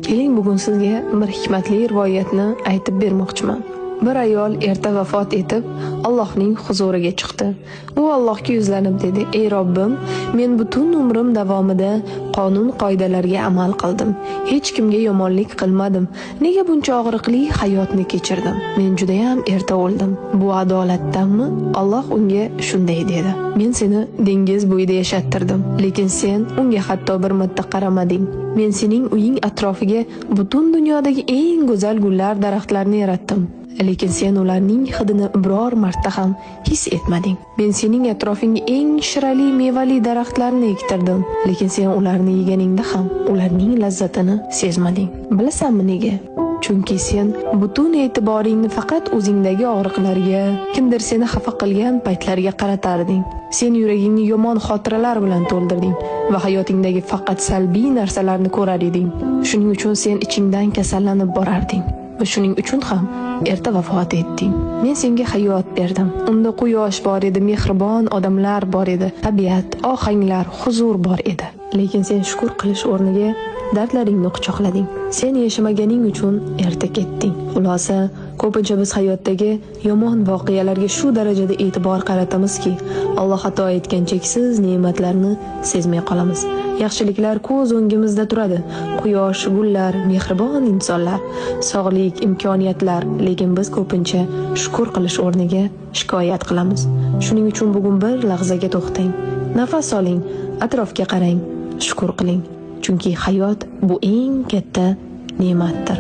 Keling, bugun sizga bir hikmatli rivoyatni aytib bermoqchiman. Bir ayol erta vafot etib, Allohning huzuriga chiqdi. U Allohga yuzlanib dedi: "Ey Robbim, men butun umrim davomida qonun-qoidalarga amal qildim. Hech kimga yomonlik qilmadim. Nega buncha og'riqli hayotni kechirdim? Men juda ham erta o'ldim. Bu adolatdanmi?" Alloh unga shunday dedi: "Men seni dengiz bo'yida yashattirdim, lekin sen unga hatto bir marta qaramading. Men sening uying atrofiga butun dunyodagi eng go'zal gullar, daraxtlarni yaratdim. Lekin sen ularning hidini biror marta ham his etmading. Men sening atrofingga eng shirali mevali daraxtlarni ektirdim, lekin sen ularni yeganingda ham ularning lazzatini sezmading. Bilasanmi nega? Chunki sen butun e'tiboringni faqat o'zingdagi og'riqlarga, kimdir seni xafa qilgan paytlarga qaratarding. Sen yuragingni yomon xotiralar bilan to'ldirding va hayotingdagi faqat salbiy narsalarni ko'rar eding. Shuning uchun sen ichingdan kasallanib borarding va shuning uchun ham erta vafot etding. Men senga hayot berdim. Unda quyosh bor edi, mehribon odamlar bor edi, tabiat, ohanglar, huzur bor edi. Lekin sen shukr qilish o'rniga dardlaringni quchoqlading. Sen yashamaganing uchun erta ketding. Xulosa, ko'pincha biz hayotdagi yomon voqealarga shu darajada e'tibor qaratamizki, Alloh ato etgan cheksiz ne'matlarni sezmay qolamiz. Yaxshiliklar ko'z o'ngimizda turadi. Quyosh, gullar, mehribon insonlar, sog'lik, imkoniyatlar, lekin biz ko'pincha shukr qilish o'rniga shikoyat qilamiz. Shuning uchun bugun bir lahzaga to'xtang. Nafas oling, atrofga qarang, shukr qiling. Chunki hayot bu eng katta ne'matdir.